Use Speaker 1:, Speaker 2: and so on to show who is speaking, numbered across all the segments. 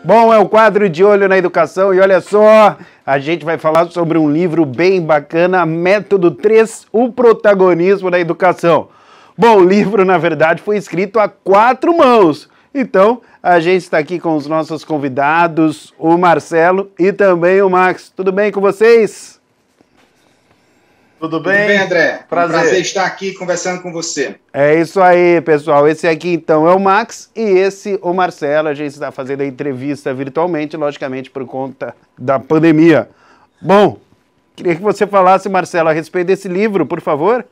Speaker 1: Bom, é o quadro de Olho na Educação e olha só, a gente vai falar sobre um livro bem bacana, Método 3, o protagonismo da educação. Bom, o livro, na verdade, foi escrito a 4 mãos. Então, a gente está aqui com os nossos convidados, o Marcelo e também o Max. Tudo bem com vocês?
Speaker 2: Tudo bem, André? Prazer estar aqui conversando com você.
Speaker 1: É isso aí, pessoal. Esse aqui, então, é o Max e esse, o Marcelo. A gente está fazendo a entrevista virtualmente, logicamente, por conta da pandemia. Bom, queria que você falasse, Marcelo, a respeito desse livro, por favor.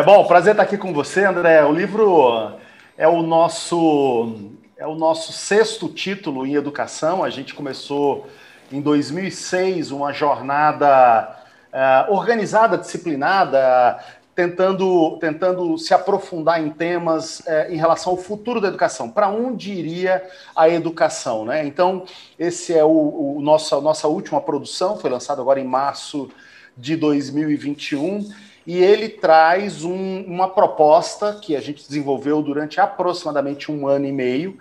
Speaker 3: Bom, prazer estar aqui com você, André. O livro é o nosso 6º título em educação. A gente começou em 2006 uma jornada organizada, disciplinada, tentando se aprofundar em temas em relação ao futuro da educação. Para onde iria a educação, né? Então, esse é nossa última produção, foi lançado agora em março de 2021, e ele traz uma proposta que a gente desenvolveu durante aproximadamente 1 ano e meio,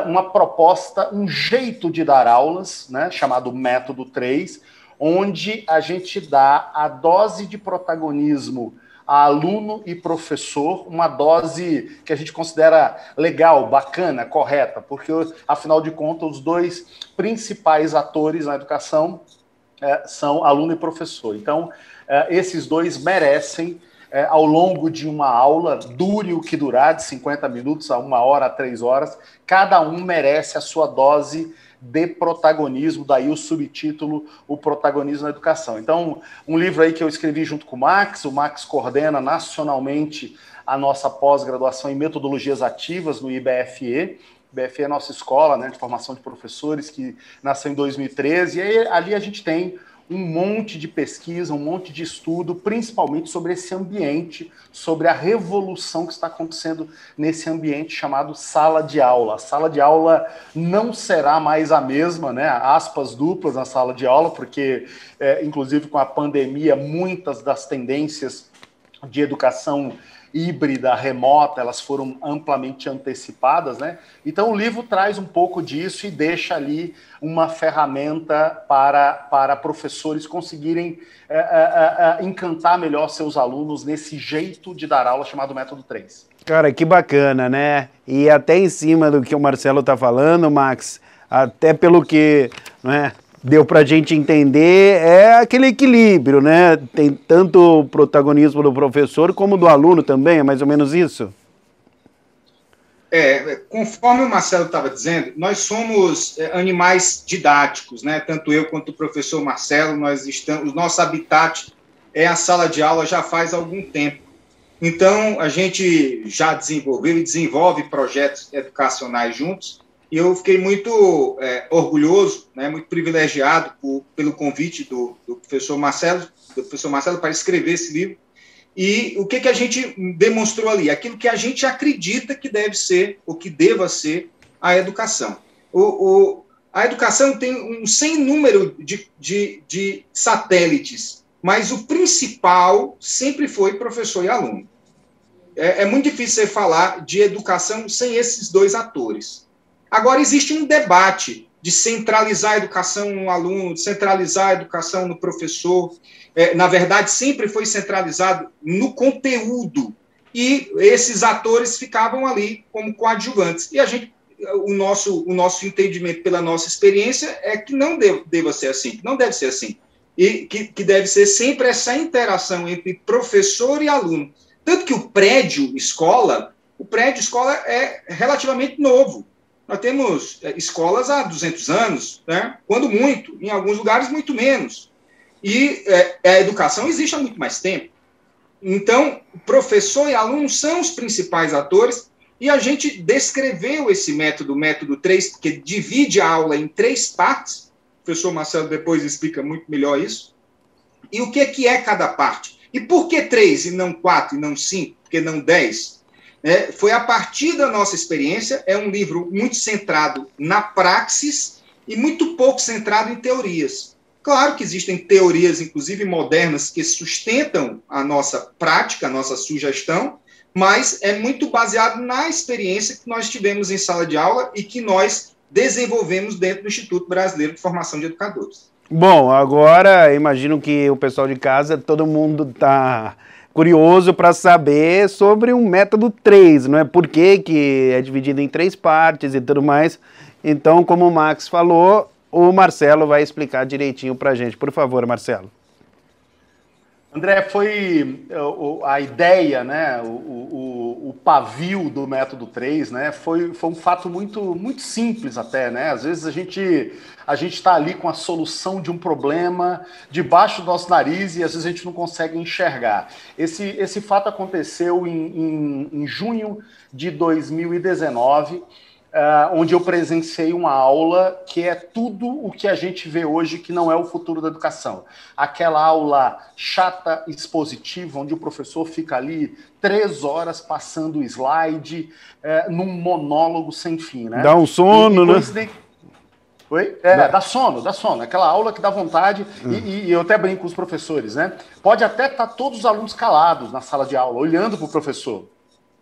Speaker 3: uma proposta, um jeito de dar aulas, né, chamado Método 3, onde a gente dá a dose de protagonismo a aluno e professor, uma dose que a gente considera legal, bacana, correta, porque, afinal de contas, os 2 principais atores na educação são aluno e professor. Então, esses 2 merecem, ao longo de uma aula, dure o que durar, de 50 minutos a 1 hora, a 3 horas, cada um merece a sua dose de protagonismo, daí o subtítulo, o protagonismo na educação. Então, um livro aí que eu escrevi junto com o Max coordena nacionalmente a nossa pós-graduação em metodologias ativas no IBFE. O IBFE é a nossa escola, né, de formação de professores, que nasceu em 2013, e aí, ali a gente tem um monte de pesquisa, um monte de estudo, principalmente sobre esse ambiente, sobre a revolução que está acontecendo nesse ambiente chamado sala de aula. A sala de aula não será mais a mesma, né? Aspas duplas na sala de aula, porque, inclusive com a pandemia, muitas das tendências de educação híbrida, remota, elas foram amplamente antecipadas, né? Então o livro traz um pouco disso e deixa ali uma ferramenta para professores conseguirem encantar melhor seus alunos nesse jeito de dar aula chamado Método 3.
Speaker 1: Cara, que bacana, né? E até em cima do que o Marcelo tá falando, Max, até pelo que, né, deu pra gente entender, é aquele equilíbrio, né? Tem tanto o protagonismo do professor como do aluno também, é mais ou menos isso?
Speaker 2: Conforme o Marcelo estava dizendo, nós somos animais didáticos, né? Tanto eu quanto o professor Marcelo, o nosso habitat é a sala de aula já faz algum tempo. Então, a gente já desenvolveu e desenvolve projetos educacionais juntos, e eu fiquei muito orgulhoso, né, muito privilegiado pelo convite do professor Marcelo para escrever esse livro. E o que a gente demonstrou ali? Aquilo que a gente acredita que deve ser, ou que deva ser, a educação. A educação tem um sem número de satélites, mas o principal sempre foi professor e aluno. É muito difícil você falar de educação sem esses 2 atores. Agora, existe um debate de centralizar a educação no aluno, de centralizar a educação no professor. Na verdade, sempre foi centralizado no conteúdo. E esses atores ficavam ali como coadjuvantes. E o nosso entendimento pela nossa experiência é que não deva ser assim, não deve ser assim. E que deve ser sempre essa interação entre professor e aluno. Tanto que o prédio escola é relativamente novo. Nós temos escolas há 200 anos, né? Quando muito, em alguns lugares muito menos. E a educação existe há muito mais tempo. Então, professor e aluno são os principais atores, e a gente descreveu esse método, o método 3, que divide a aula em 3 partes. O professor Marcelo depois explica muito melhor isso. E o que é cada parte? E por que 3 e não 4 e não 5, porque não 10? Foi a partir da nossa experiência, é um livro muito centrado na praxis e muito pouco centrado em teorias. Claro que existem teorias, inclusive modernas, que sustentam a nossa prática, a nossa sugestão, mas é muito baseado na experiência que nós tivemos em sala de aula e que nós desenvolvemos dentro do Instituto Brasileiro de Formação de Educadores.
Speaker 1: Bom, agora imagino que o pessoal de casa, todo mundo está curioso para saber sobre o método 3, não é? Por que é dividido em 3 partes e tudo mais. Então, como o Max falou, o Marcelo vai explicar direitinho para a gente. Por favor, Marcelo.
Speaker 3: André, foi a ideia, né, o pavio do método 3, né, foi um fato muito simples até, né? Às vezes a gente está ali com a solução de um problema debaixo do nosso nariz e às vezes a gente não consegue enxergar. Esse fato aconteceu em junho de 2019, onde eu presenciei uma aula que é tudo o que a gente vê hoje que não é o futuro da educação. Aquela aula chata, expositiva, onde o professor fica ali 3 horas passando o slide, num monólogo sem fim, né?
Speaker 1: Dá um sono, né?
Speaker 3: Oi? Dá sono. Aquela aula que dá vontade, e eu até brinco com os professores, né? Pode até estar todos os alunos calados na sala de aula, olhando para o professor.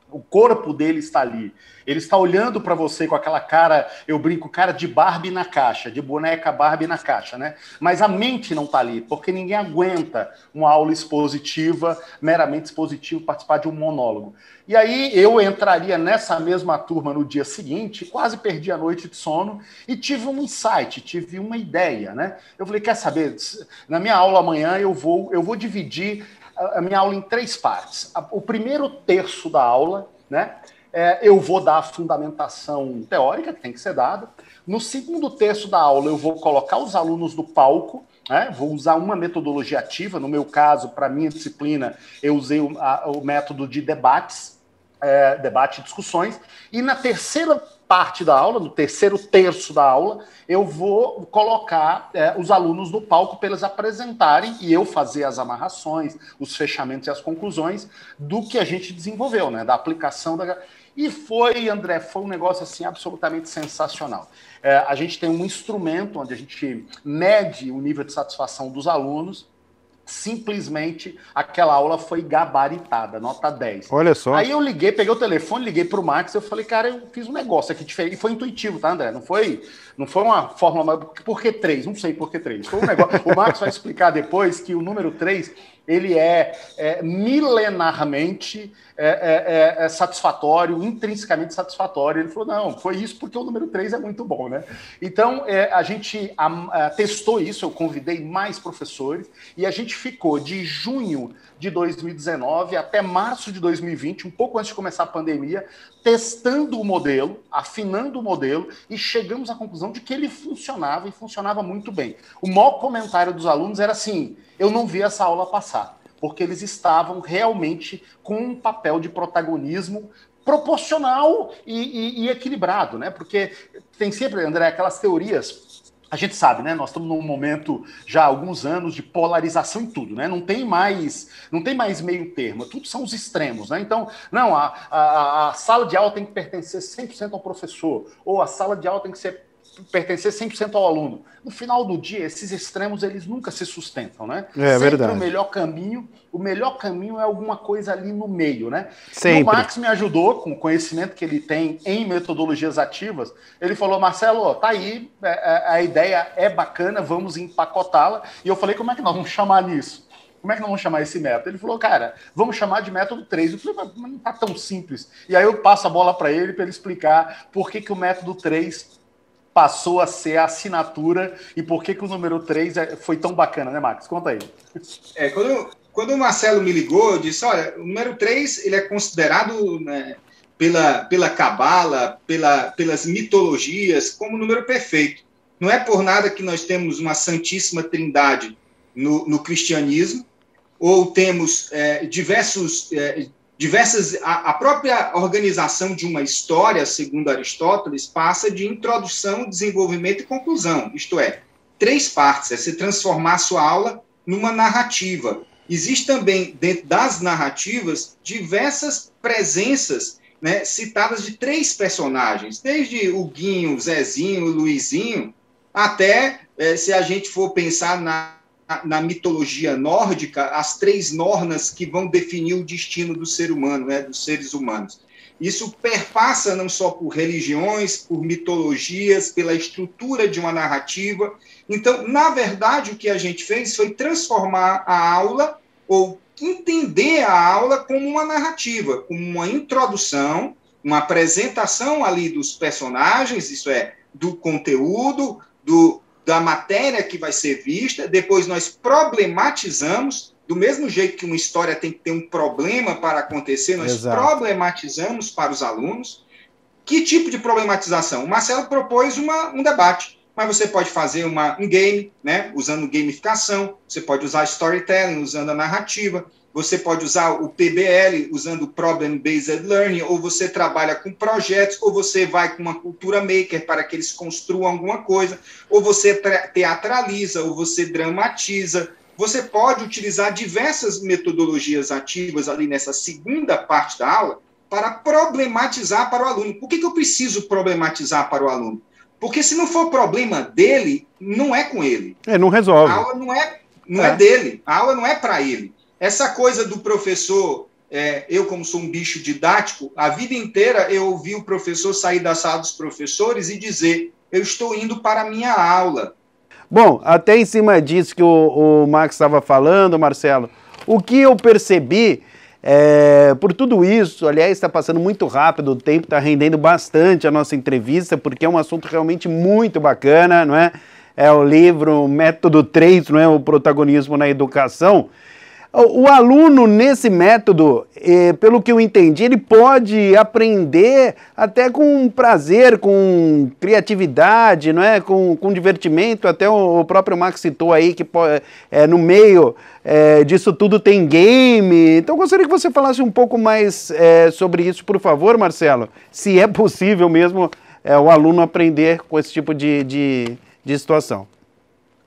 Speaker 3: O corpo dele está ali. Ele está olhando para você com aquela cara, eu brinco, cara de Barbie na caixa, de boneca Barbie na caixa, né? Mas a mente não está ali, porque ninguém aguenta uma aula expositiva, meramente expositiva, participar de um monólogo. E aí eu entraria nessa mesma turma no dia seguinte, quase perdi a noite de sono e tive um insight, tive uma ideia, né? Eu falei, quer saber, na minha aula amanhã eu vou dividir a minha aula em 3 partes. O primeiro terço da aula, né, eu vou dar a fundamentação teórica, que tem que ser dada. No segundo terço da aula, eu vou colocar os alunos no palco, né, vou usar uma metodologia ativa. No meu caso, para a minha disciplina, eu usei o método de debates, debate e discussões. E na terceira parte da aula, no terceiro terço da aula, eu vou colocar os alunos no palco para eles apresentarem e eu fazer as amarrações, os fechamentos e as conclusões do que a gente desenvolveu, né? Da aplicação da... E foi, André, foi um negócio assim absolutamente sensacional. A gente tem um instrumento onde a gente mede o nível de satisfação dos alunos. Simplesmente aquela aula foi gabaritada, nota 10.
Speaker 1: Olha só.
Speaker 3: Aí eu liguei, peguei o telefone, liguei para o Max, eu falei, cara, eu fiz um negócio aqui diferente. E foi intuitivo, tá, André? Não foi uma fórmula, por que 3? Não sei por que 3. Foi um negócio. O Max vai explicar depois que o número 3, ele é milenarmente satisfatório, intrinsecamente satisfatório. Ele falou, não, foi isso porque o número 3 é muito bom, né? Então, a gente testou isso, eu convidei mais professores, e a gente ficou de junho de 2019 até março de 2020, um pouco antes de começar a pandemia, testando o modelo, afinando o modelo, e chegamos à conclusão de que ele funcionava, e funcionava muito bem. O maior comentário dos alunos era assim, eu não vi essa aula passar, porque eles estavam realmente com um papel de protagonismo proporcional e equilibrado, né? Porque tem sempre, André, aquelas teorias. A gente sabe, né? Nós estamos num momento já há alguns anos de polarização em tudo, né? Não tem mais meio termo, tudo são os extremos, né? Então, não, a sala de aula tem que pertencer 100% ao professor, ou a sala de aula tem que pertencer 100% ao aluno. No final do dia, esses extremos, eles nunca se sustentam, né?
Speaker 1: É verdade.
Speaker 3: O melhor caminho é alguma coisa ali no meio, né?
Speaker 1: Sempre.
Speaker 3: E o Max me ajudou, com o conhecimento que ele tem em metodologias ativas, ele falou, Marcelo, tá aí, a ideia é bacana, vamos empacotá-la. E eu falei, como é que nós vamos chamar nisso? Como é que nós vamos chamar esse método? Ele falou, cara, vamos chamar de método 3. Eu falei, mas não tá tão simples. E aí eu passo a bola para ele explicar por que o método 3 passou a ser a assinatura e por que o número 3 foi tão bacana, né, Max? Conta aí.
Speaker 2: Quando o Marcelo me ligou, eu disse, olha, o número 3 ele é considerado, né, pela cabala, pelas mitologias, como o número perfeito. Não é por nada que nós temos uma santíssima trindade no cristianismo, ou temos a própria organização de uma história, segundo Aristóteles, passa de introdução, desenvolvimento e conclusão, isto é, 3 partes, é se transformar a sua aula numa narrativa. Existe também, dentro das narrativas, diversas presenças, né, citadas de 3 personagens, desde o Guinho, o Zezinho, o Luizinho, até, se a gente for pensar na mitologia nórdica, as 3 nornas que vão definir o destino do ser humano, né, dos seres humanos. Isso perpassa não só por religiões, por mitologias, pela estrutura de uma narrativa. Então, na verdade, o que a gente fez foi transformar a aula, ou entender a aula como uma narrativa, como uma introdução, uma apresentação ali dos personagens, isso é, do conteúdo, da matéria que vai ser vista. Depois nós problematizamos, do mesmo jeito que uma história tem que ter um problema para acontecer, nós problematizamos para os alunos. Que tipo de problematização? O Marcelo propôs um debate, mas você pode fazer um game, né, usando gamificação, você pode usar storytelling, usando a narrativa, você pode usar o PBL, usando o Problem Based Learning, ou você trabalha com projetos, ou você vai com uma cultura maker para que eles construam alguma coisa, ou você teatraliza, ou você dramatiza. Você pode utilizar diversas metodologias ativas ali nessa segunda parte da aula para problematizar para o aluno. Por que eu preciso problematizar para o aluno? Porque se não for problema dele, não é com ele.
Speaker 1: Não resolve.
Speaker 2: A aula não é dele, a aula não é para ele. Essa coisa do professor, eu como sou um bicho didático, a vida inteira eu ouvi o professor sair da sala dos professores e dizer, eu estou indo para a minha aula.
Speaker 1: Bom, até em cima disso que o Max estava falando, Marcelo, o que eu percebi, por tudo isso, aliás, está passando muito rápido, o tempo está rendendo bastante a nossa entrevista, porque é um assunto realmente muito bacana, não é? É o livro Método 3, não é? O protagonismo na educação. O aluno, nesse método, pelo que eu entendi, ele pode aprender até com prazer, com criatividade, não é? com divertimento. Até o próprio Max citou aí que no meio disso tudo tem game. Então, eu gostaria que você falasse um pouco mais sobre isso, por favor, Marcelo. Se é possível mesmo o aluno aprender com esse tipo de situação.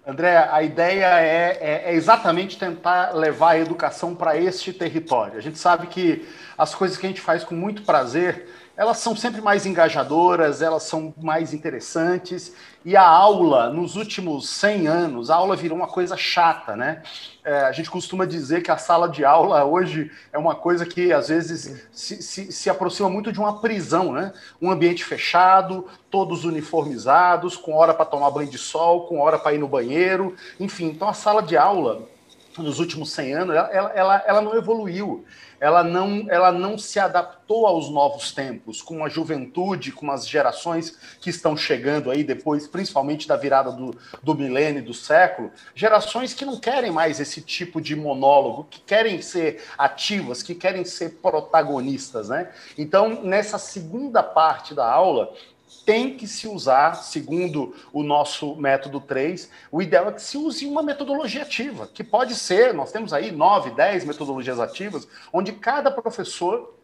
Speaker 3: André, a ideia é exatamente tentar levar a educação para este território. A gente sabe que as coisas que a gente faz com muito prazer, elas são sempre mais engajadoras, elas são mais interessantes, e a aula, nos últimos 100 anos, a aula virou uma coisa chata, né? A gente costuma dizer que a sala de aula hoje é uma coisa que, às vezes, se aproxima muito de uma prisão, né? Um ambiente fechado, todos uniformizados, com hora para tomar banho de sol, com hora para ir no banheiro, enfim. Então, a sala de aula, nos últimos 100 anos, ela não evoluiu. Ela não se adaptou aos novos tempos, com a juventude, com as gerações que estão chegando aí depois, principalmente da virada do milênio, do século, gerações que não querem mais esse tipo de monólogo, que querem ser ativas, que querem ser protagonistas, né? Então, nessa segunda parte da aula, tem que se usar, segundo o nosso método 3, o ideal é que se use uma metodologia ativa, que pode ser, nós temos aí 9, 10 metodologias ativas, onde cada professor,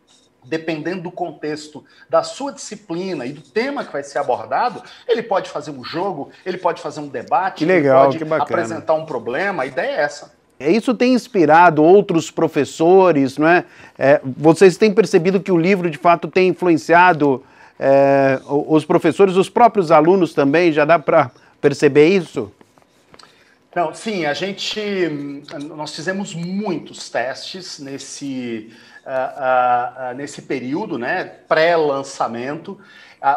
Speaker 3: dependendo do contexto da sua disciplina e do tema que vai ser abordado, ele pode fazer um jogo, ele pode fazer um debate,
Speaker 1: que legal,
Speaker 3: ele pode apresentar um problema, a ideia é essa.
Speaker 1: Isso tem inspirado outros professores, não é? Vocês têm percebido que o livro, de fato, tem influenciado os professores, os próprios alunos também? Já dá para perceber isso?
Speaker 3: Não, sim, nós fizemos muitos testes nesse período, né, pré-lançamento.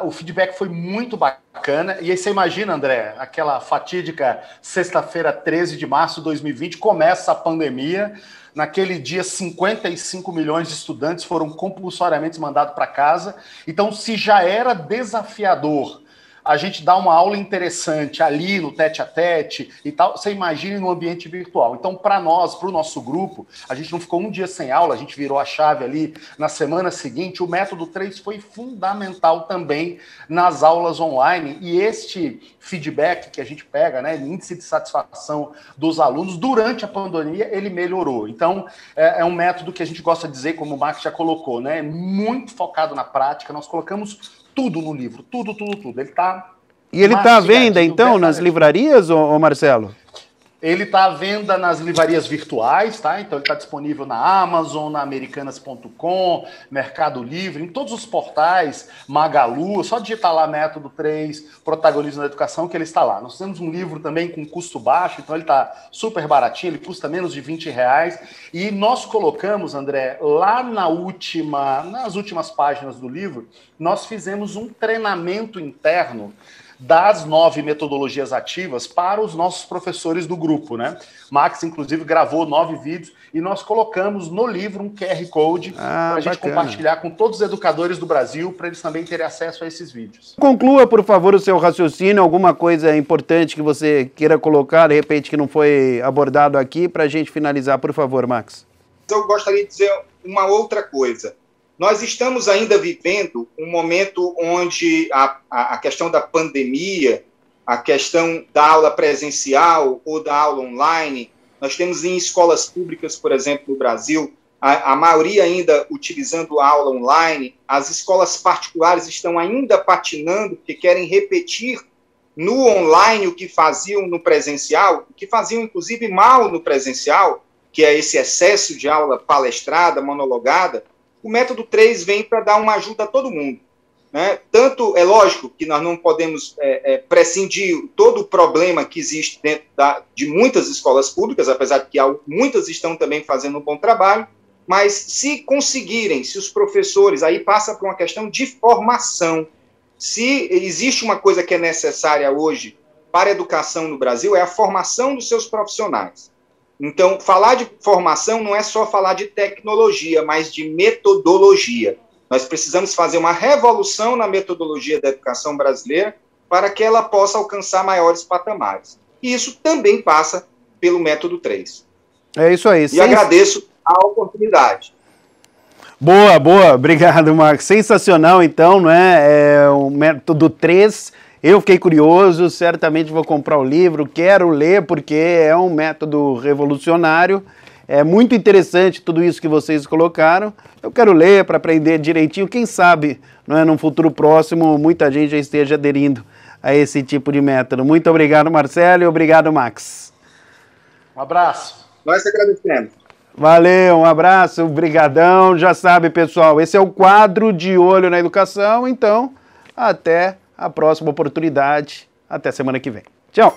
Speaker 3: O feedback foi muito bacana. E aí você imagina, André, aquela fatídica sexta-feira, 13 de março de 2020, começa a pandemia. Naquele dia, 55 milhões de estudantes foram compulsoriamente mandados para casa. Então, se já era desafiador a gente dar uma aula interessante ali no tete-a-tete e tal, você imagine no ambiente virtual. Então, para nós, para o nosso grupo, a gente não ficou um dia sem aula, a gente virou a chave ali na semana seguinte. O método 3 foi fundamental também nas aulas online, e este feedback que a gente pega, né, índice de satisfação dos alunos, durante a pandemia, ele melhorou. Então, é um método que a gente gosta de dizer, como o Marcos já colocou, né, muito focado na prática. Nós colocamos tudo no livro, tudo. Ele está...
Speaker 1: E ele está à venda, então, nas livrarias, ô Marcelo?
Speaker 3: Ele está à venda nas livrarias virtuais, tá? Então ele está disponível na Amazon, na Americanas.com, Mercado Livre, em todos os portais, Magalu, só digitar lá Método 3, Protagonismo da Educação, que ele está lá. Nós temos um livro também com custo baixo, então ele está super baratinho, ele custa menos de R$20. E nós colocamos, André, lá nas últimas páginas do livro, nós fizemos um treinamento interno das 9 metodologias ativas para os nossos professores do grupo, né? Max, inclusive, gravou 9 vídeos e nós colocamos no livro um QR Code para a gente compartilhar com todos os educadores do Brasil, para eles também terem acesso a esses vídeos.
Speaker 1: Conclua, por favor, o seu raciocínio, alguma coisa importante que você queira colocar, de repente, que não foi abordado aqui, para a gente finalizar, por favor, Max.
Speaker 2: Eu gostaria de dizer uma outra coisa. Nós estamos ainda vivendo um momento onde a questão da pandemia, a questão da aula presencial ou da aula online, nós temos em escolas públicas, por exemplo, no Brasil, a maioria ainda utilizando a aula online, as escolas particulares estão ainda patinando, porque querem repetir no online o que faziam no presencial, o que faziam, inclusive, mal no presencial, que é esse excesso de aula palestrada, monologada. O método 3 vem para dar uma ajuda a todo mundo, né? Tanto, é lógico que nós não podemos prescindir todo o problema que existe dentro de muitas escolas públicas, apesar de que muitas estão também fazendo um bom trabalho, mas se conseguirem, se os professores, aí passa por uma questão de formação. Se existe uma coisa que é necessária hoje para a educação no Brasil, é a formação dos seus profissionais. Então, falar de formação não é só falar de tecnologia, mas de metodologia. Nós precisamos fazer uma revolução na metodologia da educação brasileira para que ela possa alcançar maiores patamares. E isso também passa pelo método 3.
Speaker 1: É isso aí.
Speaker 2: E agradeço a oportunidade.
Speaker 1: Boa, boa. Obrigado, Marcos. Sensacional, então, não é? É o método 3. Eu fiquei curioso, certamente vou comprar o livro, quero ler, porque é um método revolucionário. É muito interessante tudo isso que vocês colocaram. Eu quero ler para aprender direitinho. Quem sabe, não é, num futuro próximo, muita gente já esteja aderindo a esse tipo de método. Muito obrigado, Marcelo, e obrigado, Max.
Speaker 3: Um abraço.
Speaker 2: Nós que agradecemos.
Speaker 1: Valeu, um abraço, brigadão. Já sabe, pessoal, esse é o quadro de Olho na Educação. Então, até a próxima oportunidade. Até semana que vem. Tchau!